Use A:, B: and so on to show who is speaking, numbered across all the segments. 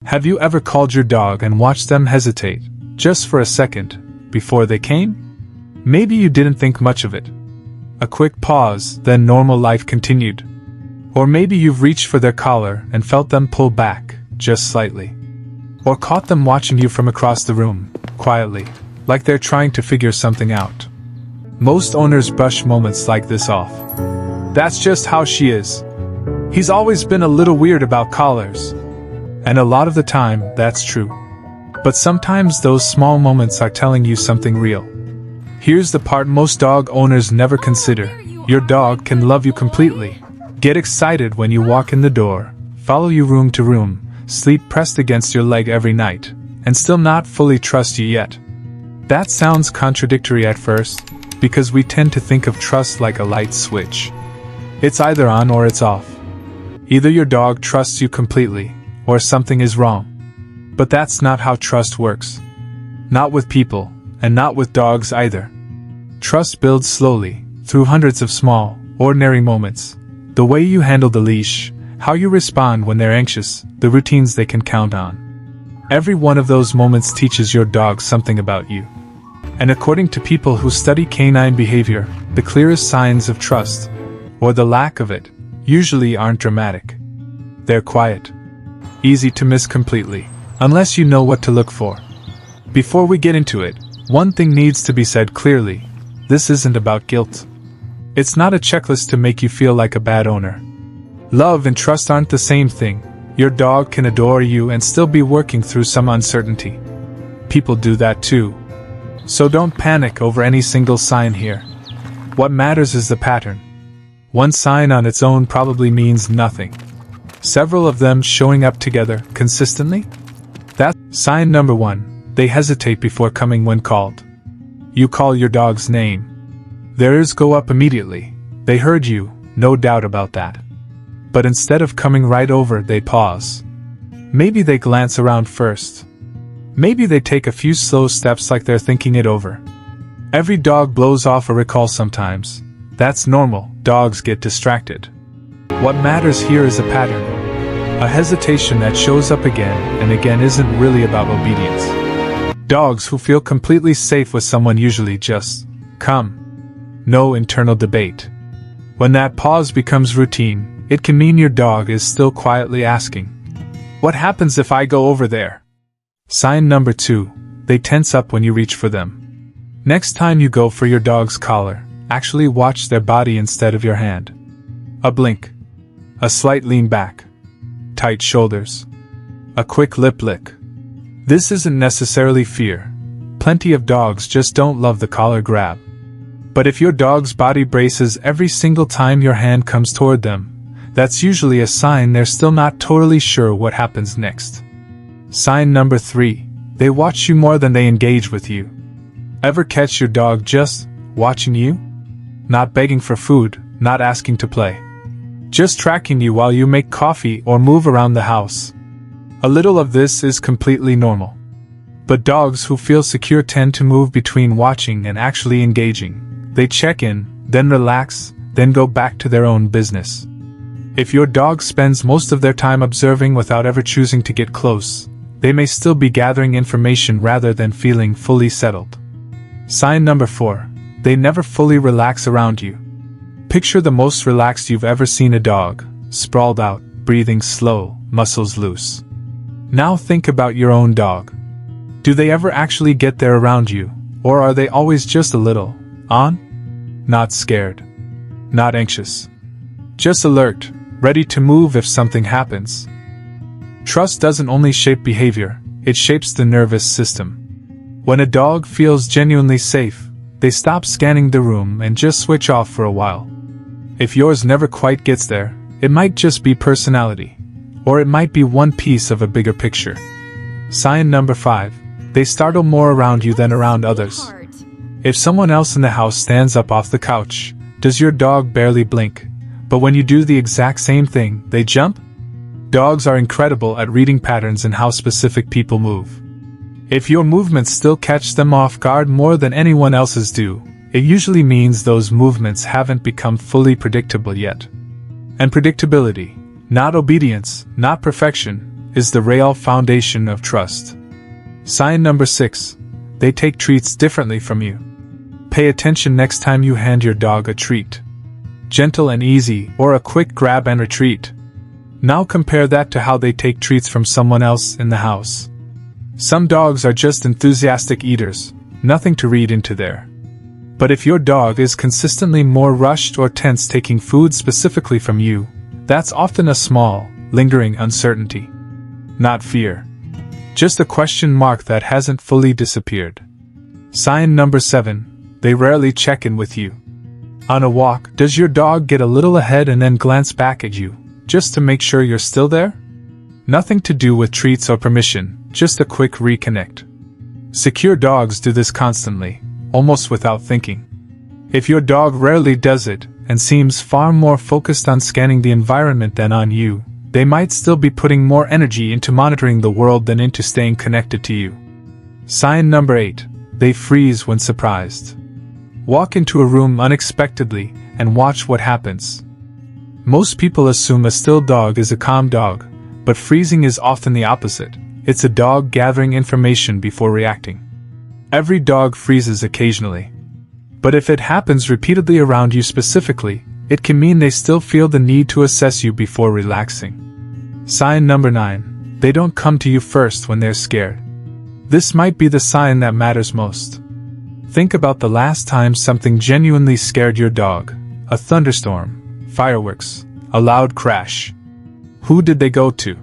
A: Have you ever called your dog and watched them hesitate, just for a second, before they came? Maybe you didn't think much of it. A quick pause, then normal life continued. Or maybe you've reached for their collar and felt them pull back, just slightly. Or caught them watching you from across the room, quietly, like they're trying to figure something out. Most owners brush moments like this off. That's just how she is. He's always been a little weird about collars. And a lot of the time, that's true. But sometimes those small moments are telling you something real. Here's the part most dog owners never consider. Your dog can love you completely. Get excited when you walk in the door, follow you room to room, sleep pressed against your leg every night, and still not fully trust you yet. That sounds contradictory at first, because we tend to think of trust like a light switch. It's either on or it's off. Either your dog trusts you completely, or something is wrong. But that's not how trust works. Not with people, and not with dogs either. Trust builds slowly, through hundreds of small, ordinary moments. The way you handle the leash, how you respond when they're anxious, the routines they can count on. Every one of those moments teaches your dog something about you. And according to people who study canine behavior, the clearest signs of trust, or the lack of it, usually aren't dramatic. They're quiet. Easy to miss completely, unless you know what to look for. Before we get into it, one thing needs to be said clearly. This isn't about guilt. It's not a checklist to make you feel like a bad owner. Love and trust aren't the same thing. Your dog can adore you and still be working through some uncertainty. People do that too. So don't panic over any single sign here. What matters is the pattern. One sign on its own probably means nothing. Several of them showing up together consistently? That's sign number 1. They hesitate before coming when called. You call your dog's name. Their ears go up immediately. They heard you, no doubt about that. But instead of coming right over, they pause. Maybe they glance around first. Maybe they take a few slow steps like they're thinking it over. Every dog blows off a recall sometimes. That's normal, dogs get distracted. What matters here is a pattern. A hesitation that shows up again and again isn't really about obedience. Dogs who feel completely safe with someone usually just come. No internal debate. When that pause becomes routine, it can mean your dog is still quietly asking, "What happens if I go over there?" Sign number 2. They tense up when you reach for them. Next time you go for your dog's collar, actually watch their body instead of your hand. A blink. A slight lean back. Tight shoulders. A quick lip lick. This isn't necessarily fear. Plenty of dogs just don't love the collar grab. But if your dog's body braces every single time your hand comes toward them, that's usually a sign they're still not totally sure what happens next. Sign number 3. They watch you more than they engage with you. Ever catch your dog just watching you? Not begging for food, not asking to play. Just tracking you while you make coffee or move around the house. A little of this is completely normal. But dogs who feel secure tend to move between watching and actually engaging. They check in, then relax, then go back to their own business. If your dog spends most of their time observing without ever choosing to get close, they may still be gathering information rather than feeling fully settled. Sign number 4. They never fully relax around you. Picture the most relaxed you've ever seen a dog, sprawled out, breathing slow, muscles loose. Now think about your own dog. Do they ever actually get there around you, or are they always just a little on? Not scared. Not anxious. Just alert, ready to move if something happens. Trust doesn't only shape behavior, it shapes the nervous system. When a dog feels genuinely safe, they stop scanning the room and just switch off for a while. If yours never quite gets there, it might just be personality, or it might be one piece of a bigger picture. Sign number 5. They startle more around you than around others. If someone else in the house stands up off the couch, does your dog barely blink? But when you do the exact same thing, they jump? Dogs are incredible at reading patterns in how specific people move. If your movements still catch them off guard more than anyone else's do, it usually means those movements haven't become fully predictable yet. And predictability, not obedience, not perfection, is the real foundation of trust. Sign number 6. They take treats differently from you. Pay attention next time you hand your dog a treat. Gentle and easy, or a quick grab and retreat. Now compare that to how they take treats from someone else in the house. Some dogs are just enthusiastic eaters, nothing to read into there. But if your dog is consistently more rushed or tense taking food specifically from you, that's often a small, lingering uncertainty. Not fear. Just a question mark that hasn't fully disappeared. Sign number 7. They rarely check in with you. On a walk, does your dog get a little ahead and then glance back at you, just to make sure you're still there? Nothing to do with treats or permission, just a quick reconnect. Secure dogs do this constantly, almost without thinking. If your dog rarely does it, and seems far more focused on scanning the environment than on you, they might still be putting more energy into monitoring the world than into staying connected to you. Sign number 8. They freeze when surprised. Walk into a room unexpectedly, and watch what happens. Most people assume a still dog is a calm dog, but freezing is often the opposite. It's a dog gathering information before reacting. Every dog freezes occasionally. But if it happens repeatedly around you specifically, it can mean they still feel the need to assess you before relaxing. Sign number 9. They don't come to you first when they're scared. This might be the sign that matters most. Think about the last time something genuinely scared your dog. A thunderstorm, fireworks, a loud crash. Who did they go to?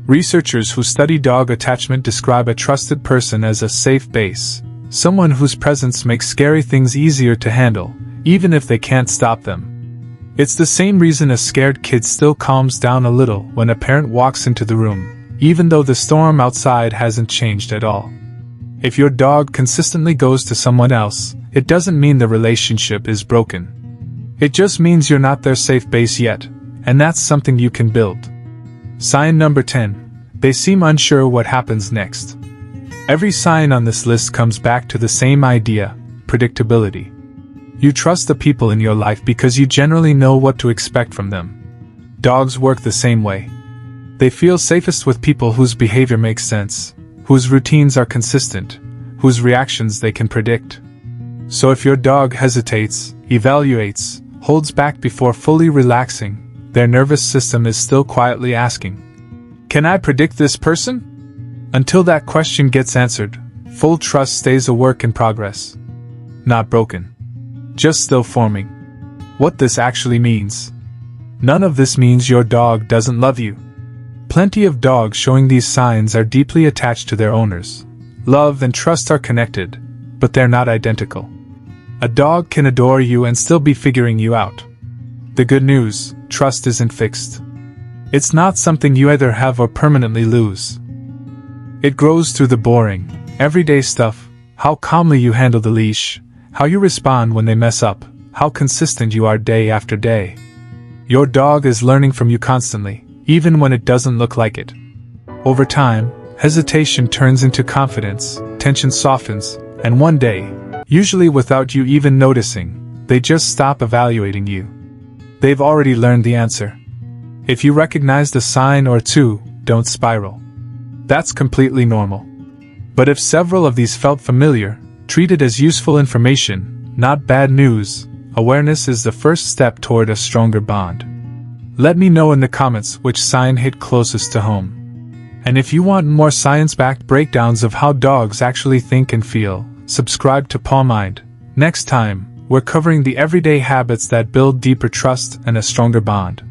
A: Researchers who study dog attachment describe a trusted person as a safe base, someone whose presence makes scary things easier to handle, even if they can't stop them. It's the same reason a scared kid still calms down a little when a parent walks into the room, even though the storm outside hasn't changed at all. If your dog consistently goes to someone else, it doesn't mean the relationship is broken. It just means you're not their safe base yet, and that's something you can build. Sign number 10. They seem unsure what happens next. Every sign on this list comes back to the same idea: predictability. You trust the people in your life because you generally know what to expect from them. Dogs work the same way. They feel safest with people whose behavior makes sense, whose routines are consistent, whose reactions they can predict. So if your dog hesitates, evaluates, holds back before fully relaxing, their nervous system is still quietly asking, "Can I predict this person?" Until that question gets answered, full trust stays a work in progress. Not broken. Just still forming. What this actually means. None of this means your dog doesn't love you. Plenty of dogs showing these signs are deeply attached to their owners. Love and trust are connected, but they're not identical. A dog can adore you and still be figuring you out. The good news: trust isn't fixed. It's not something you either have or permanently lose. It grows through the boring, everyday stuff: how calmly you handle the leash, how you respond when they mess up, how consistent you are day after day. Your dog is learning from you constantly, even when it doesn't look like it. Over time, hesitation turns into confidence, tension softens, and one day, usually without you even noticing, they just stop evaluating you. They've already learned the answer. If you recognized a sign or two, don't spiral. That's completely normal. But if several of these felt familiar, treat it as useful information, not bad news. Awareness is the first step toward a stronger bond. Let me know in the comments which sign hit closest to home. And if you want more science-backed breakdowns of how dogs actually think and feel, subscribe to Paw Mind. Next time, we're covering the everyday habits that build deeper trust and a stronger bond.